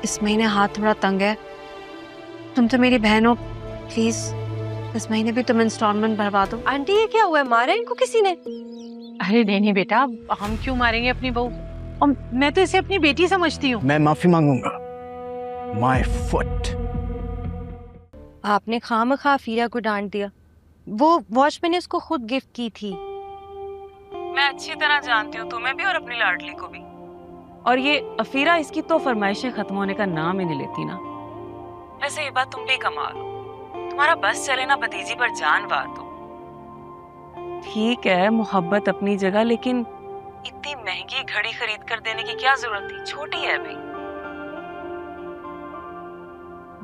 इस महीने हाथ थोड़ा तंग है। तुम तो मेरी बहन हो, प्लीज इस महीने भी तुम इंस्टॉलमेंट भरवा दो। आंटी ये क्या हुआ है, मारा इनको किसी ने? अरे नहीं बेटा, हम क्यों मारेंगे अपनी बहू, और मैं तो इसे अपनी बेटी समझती हूँ। मैं माफी मांगूंगा। My foot. आपने खामखा अफीरा को डांट दिया। वो वॉच मैंने उसको खुद गिफ्ट की थी। मैं अच्छी तरह जानती हूँ तुम्हें भी और अपनी लाडली को भी। और ये अफीरा, इसकी तो फरमाइशें खत्म होने का नाम ही नहीं लेती ना। वैसे ये बात तुम भी कमाल हो, तुम्हारा बस चले ना भतीजी पर जान वार दो। ठीक है, मोहब्बत अपनी जगह, लेकिन इतनी महंगी घड़ी खरीद कर देने की क्या जरूरत थी? छोटी है भाई।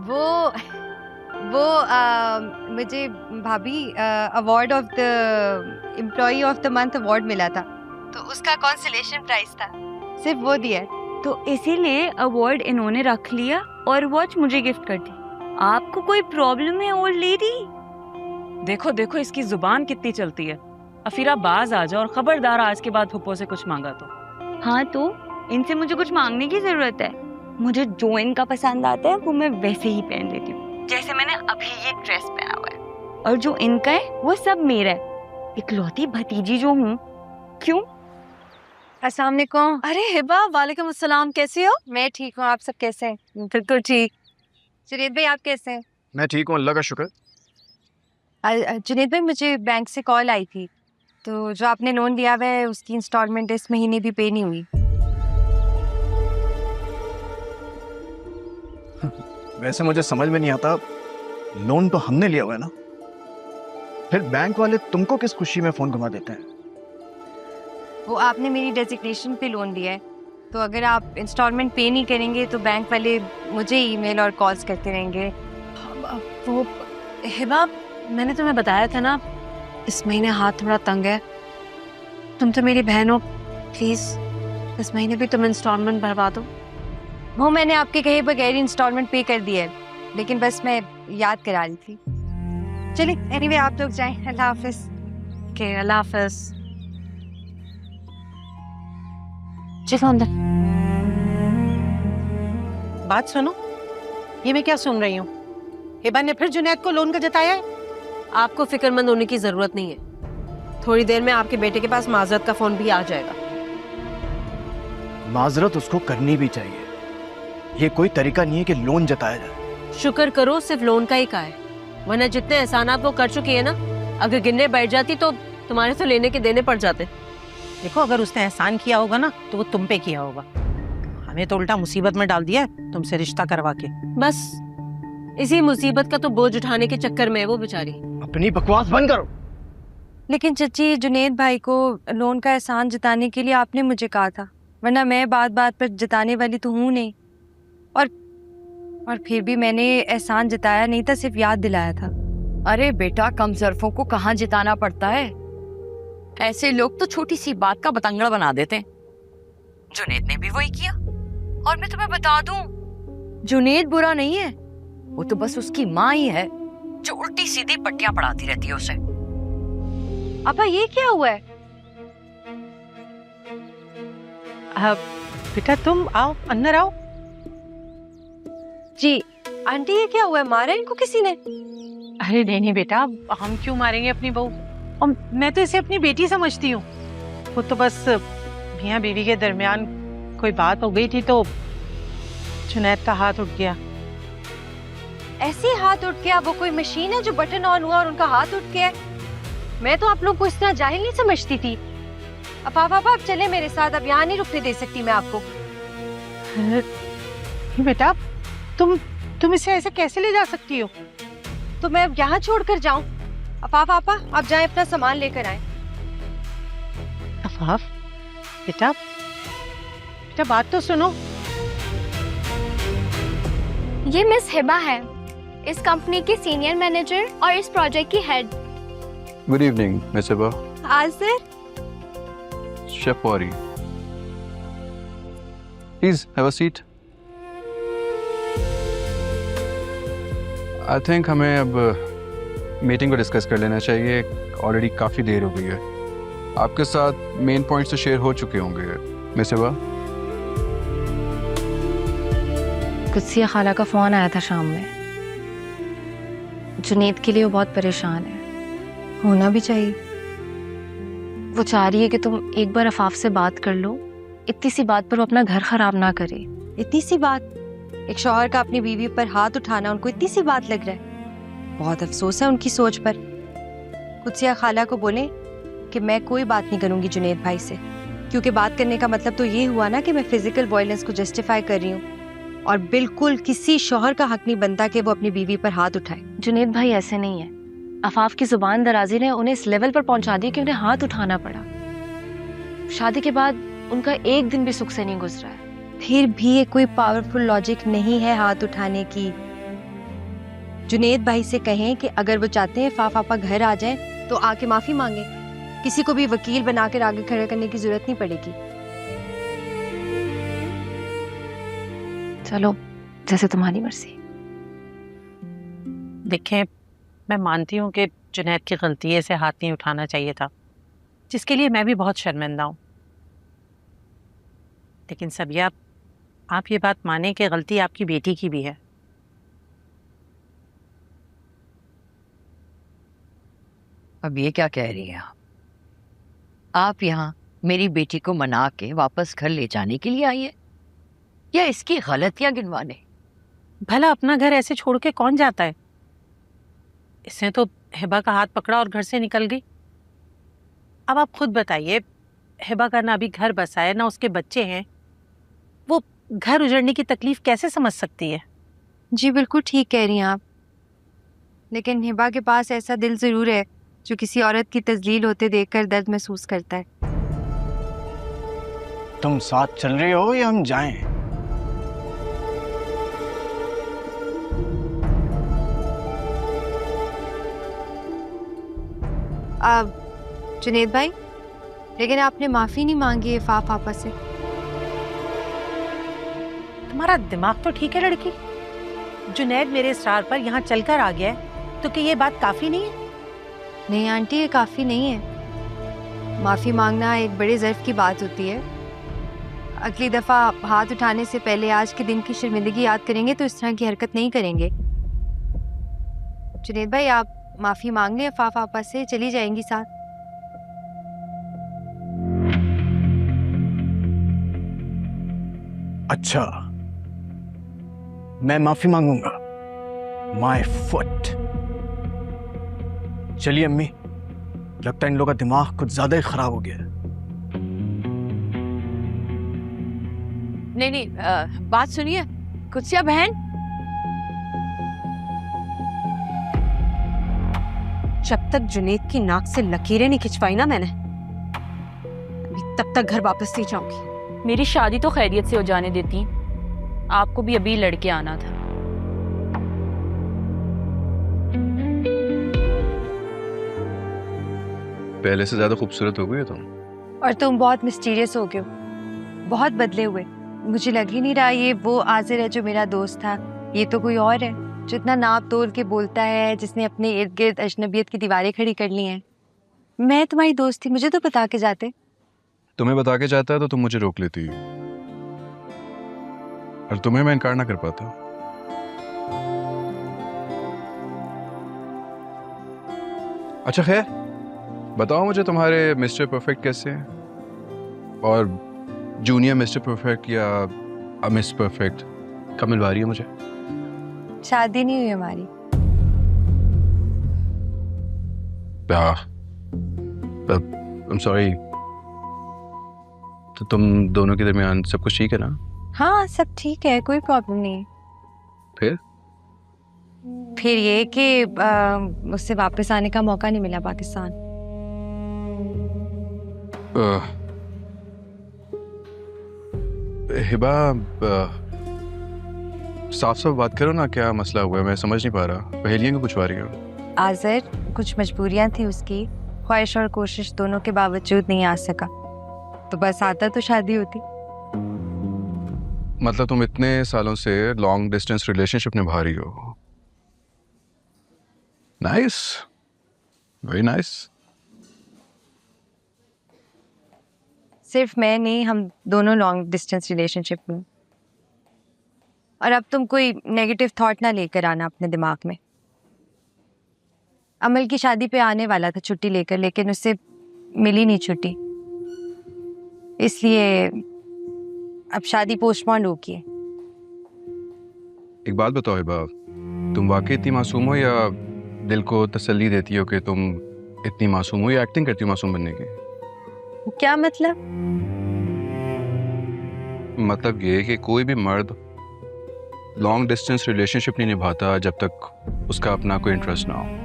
वो मुझे भाभी award of the employ of the month award मिला था, तो उसका कंसोलेशन प्राइज था, सिर्फ वो दिया है। तो इसीलिए अवार्ड इन्होंने रख लिया और वॉच मुझे गिफ्ट कर दी। आपको कोई प्रॉब्लम है ओल्ड लेडी? देखो देखो इसकी जुबान कितनी चलती है। अफीरा बाज आ जाओ और खबरदार आज के बाद फुप्पो से कुछ मांगा तो। हाँ, तो इनसे मुझे कुछ मांगने की जरूरत है? मुझे जो इनका पसंद आता है वो मैं वैसे ही पहन लेती हूँ, जैसे मैंने अभी ये ड्रेस पहना हुआ है। और जो इनका है वो सब मेरा है। इकलौती भतीजी जो हूँ। क्यों? अस्सलाम वालेकुम। अरे हिबा, वालेकुम अस्सलाम, कैसी हो? मैं ठीक हूँ, आप सब कैसे हैं? बिल्कुल ठीक। जुनेद भाई आप कैसे हैं? मैं ठीक हूँ, अल्लाह का शुक्र। जुनेद भाई मुझे बैंक से कॉल आई थी, तो जो आपने लोन दिया हुआ है उसकी इंस्टॉलमेंट इस महीने भी पे नहीं हुई। वैसे मुझे समझ में नहीं आता, लोन तो हमने लिया हुआ है ना, फिर बैंक वाले तुमको किस खुशी में फोन घुमा देते हैं? वो आपने मेरी डेजिग्नेशन पे लोन दिया है, तो अगर आप इंस्टॉलमेंट पे नहीं करेंगे तो बैंक वाले मुझे ईमेल और कॉल्स करते रहेंगे। वो हिबा, मैंने तुम्हें बताया था ना, इस महीने हाथ थोड़ा तंग है। तुम तो मेरी बहन हो, प्लीज इस महीने भी तुम इंस्टॉलमेंट भरवा दो। वो मैंने आपके कहे बगैर इंस्टॉलमेंट पे कर दिया है, लेकिन बस मैं याद करा रही थी। चलिए एनीवे आप लोग जाएं, अल्लाह हाफिज। ओके, अल्लाह हाफिज। चलो अंदर। बात सुनो, ये मैं क्या सुन रही हूँ? हिबा ने फिर जुनैद को लोन का जताया है? आपको फिक्रमंद होने की जरूरत नहीं है। थोड़ी देर में आपके बेटे के पास माजरत का फोन भी आ जाएगा। माजरत उसको करनी भी चाहिए, ये कोई तरीका नहीं है कि लोन जताया जाए। शुक्र करो सिर्फ लोन का ही का है, वरना जितने एहसानात वो कर चुकी है ना, अगर गिनने बैठ जाती तो तुम्हारे तो लेने के देने पड़ जाते। देखो, अगर उसने एहसान किया होगा ना तो वो तुम पे किया होगा। हमें तो उल्टा मुसीबत में डाल दिया है तुमसे रिश्ता करवा के। बस इसी मुसीबत का तो बोझ उठाने के चक्कर में है वो बेचारी। अपनी बकवास बंद करो। लेकिन चची, जुनेद भाई को लोन का एहसान जताने के लिए आपने मुझे कहा था, वरना मैं बात बात पर जताने वाली तो हूँ नहीं। और फिर भी मैंने एहसान जताया नहीं था, सिर्फ याद दिलाया था। अरे बेटा, कम ज़र्फों को कहाँ जिताना पड़ता है। ऐसे लोग तो छोटी सी बात का बतंगड़ बना देते हैं। जुनेद ने भी वही किया। और मैं तुम्हें बता दूं, जुनेद बुरा नहीं है, वो तो बस उसकी माँ ही है जो उल्टी सीधी पट्टियां पढ़ाती रहती है उसे। अपा ये क्या हुआ है? बेटा तुम आओ, अंदर आओ। जी आंटी ये क्या हुआ है, मारा इनको किसी ने? अरे नहीं बेटा, हम क्यों मारेंगे अपनी बहू, और मैं तो इसे अपनी बेटी समझती हूँ। वो तो बस मियाँ बीवी के दरमियान कोई बात हो गई थी तो जुनैद का हाथ उठ गया। ऐसे हाथ उठ गया? वो कोई मशीन है जो बटन ऑन हुआ और उनका हाथ उठ गया? मैं तो आप लोग को इस तरह जाहिल नहीं समझती थी। अब आप चले मेरे साथ, अब यहाँ नहीं रुकने दे सकती मैं आपको। बेटा तुम इसे ऐसे कैसे ले जा सकती हो? तो मैं अब यहाँ छोड़कर जाऊं? अब आप जाएं, अपना सामान लेकर आए। अफाफ बेटा, बेटा बात तो सुनो। ये मिस हिबा है, इस कंपनी की सीनियर मैनेजर और इस प्रोजेक्ट की head. Good evening miss Hiba. आज सर। शेफ वॉरी, please have a seat. I think हमें अब मीटिंग को डिस्कस कर लेना चाहिए, ऑलरेडी काफ़ी देर हो गई है। आपके साथ मेन पॉइंट्स तो शेयर हो चुके होंगे मिस हिबा। कुत्सिया खाला का फ़ोन आया था शाम में। जुनेद के लिए वो बहुत परेशान है। होना भी चाहिए। वो चाह रही है कि तुम एक बार अफाफ से बात कर लो। इतनी सी बात पर वो अपना घर खराब ना करे। इतनी सी बात? एक शौहर का अपनी बीवी पर हाथ उठाना उनको इतनी सी बात लग रहा है? बहुत अफसोस है उनकी सोच पर। कुत्सिया खाला को बोले कि मैं कोई बात नहीं करूंगी जुनेद भाई से, क्योंकि बात करने का मतलब तो ये हुआ ना कि मैं फिजिकल वायलेंस को जस्टिफाई कर रही हूँ, और बिल्कुल किसी शौहर का हक नहीं बनता कि वो अपनी बीवी पर हाथ उठाए। जुनेद भाई ऐसे नहीं है। अफाफ की जुबान दराजी ने उन्हें इस लेवल पर पहुंचा दिया कि उन्हें हाथ उठाना पड़ा। शादी के बाद उनका एक दिन भी सुख से नहीं गुजरा है। फिर भी ये कोई पावरफुल लॉजिक नहीं है हाथ उठाने की। जुनेद भाई से कहें कि अगर वो चाहते हैं पापा घर आ जाएं तो आके माफी मांगे। किसी को भी वकील बनाकर आगे खड़े करने की जरूरत नहीं पड़ेगी। चलो, जैसे तुम्हारी मर्जी। देखें, मैं मानती हूँ कि जुनैद की गलती है, इसे हाथ नहीं उठाना चाहिए था, जिसके लिए मैं भी बहुत शर्मिंदा हूँ। लेकिन सबिया, आप ये बात माने कि गलती आपकी बेटी की भी है। अब ये क्या कह रही हैं आप यहाँ मेरी बेटी को मना के वापस घर ले जाने के लिए आई है, या इसकी गलतियां गिनवाने? भला अपना घर ऐसे छोड़ के कौन जाता है? इसने तो हिबा का हाथ पकड़ा और घर से निकल गई। अब आप खुद बताइए, हिबा का ना अभी घर बसा है, ना उसके बच्चे हैं, वो घर उजड़ने की तकलीफ कैसे समझ सकती है? जी बिल्कुल ठीक कह रही हैं आप, लेकिन हिबा के पास ऐसा दिल जरूर है जो किसी औरत की तजलील होते देखकर दर्द महसूस करता है। तुम साथ चल रही हो या हम जाएं? अब जुनेद भाई, लेकिन आपने माफी नहीं मांगी है पापा से। तुम्हारा दिमाग तो ठीक है लड़की। जुनैद मेरे इसरार पर यहाँ चलकर आ गया है, तो क्या ये बात काफी नहीं है? नहीं आंटी, ये काफी नहीं है। माफी मांगना एक बड़े ज़र्फ की बात होती है। अगली दफा हाथ उठाने से पहले आज के दिन की शर्मिंदगी याद करेंगे तो इस तरह की हरकत नहीं करेंगे। जुनेद भाई, आप माफी मांग लें पापा से, चली जाएंगी साथ। अच्छा, मैं माफी मांगूंगा। My foot. चलिए अम्मी, लगता है इन लोगों का दिमाग कुछ ज्यादा ही खराब हो गया है। नहीं, बात सुनिए कुत्सिया बहन। जब तक जुनेद की नाक से लकीरें नहीं खिंचवाई ना मैंने, अभी तब तक घर वापस नहीं जाऊंगी। मेरी शादी तो खैरियत से हो जाने देती, आपको भी अभी लड़के आना था। पहले से ज्यादा खूबसूरत हो गई हो तुम। और तुम बहुत मिस्टीरियस हो गए हो, बहुत बदले हुए। मुझे लग ही नहीं रहा ये वो आजिर है जो मेरा दोस्त था। ये तो कोई और है जो इतना नाप तोल के बोलता है, जिसने अपने इर्द गिर्द अजनबियत की दीवारें खड़ी कर ली हैं। मैं तुम्हारी दोस्त थी, मुझे तो बता के जाते। तुम्हें बता के जाता है तो तुम मुझे रोक लेती, और तुम्हें मैं इनकार ना कर पाता। अच्छा खैर, बताओ मुझे तुम्हारे मिस्टर परफेक्ट कैसे हैं, और जूनियर मिस्टर परफेक्ट या मिस परफेक्ट कब मिलवा रही है मुझे? शादी नहीं हुई हमारी। I'm sorry। तो तुम दोनों के दरमियान सब कुछ ठीक है ना? हाँ, सब ठीक है, कोई प्रॉब्लम नहीं है। फिर ये कि उससे वापस आने का मौका नहीं मिला पाकिस्तान। हिबा, साफ साफ बात करो ना, क्या मसला हुआ है? मैं समझ नहीं पा रहा, पहेलियां क्यों पूछवा रही हो? आज़र, कुछ मजबूरियां थी उसकी, ख्वाहिश और कोशिश दोनों के बावजूद नहीं आ सका, तो बस आता तो शादी होती। मतलब तुम इतने सालों से लॉन्ग डिस्टेंस रिलेशनशिप निभा रही हो? Nice, very nice. सिर्फ मैं नहीं, हम दोनों लॉन्ग डिस्टेंस रिलेशनशिप में। और अब तुम कोई नेगेटिव थॉट ना लेकर आना अपने दिमाग में। अमल की शादी पे आने वाला था छुट्टी लेकर, लेकिन उससे मिली नहीं छुट्टी, इसलिए अब शादी पोस्टपोन होगी है। एक बात बताओ हिबा, तुम वाकई इतनी मासूम हो या दिल को तसल्ली देती हो कि तुम इतनी मासूम हो, या एक्टिंग करती हो मासूम बनने की? क्या मतलब? मतलब ये कि कोई भी मर्द लॉन्ग डिस्टेंस रिलेशनशिप नहीं निभाता जब तक उसका अपना कोई इंटरेस्ट ना हो।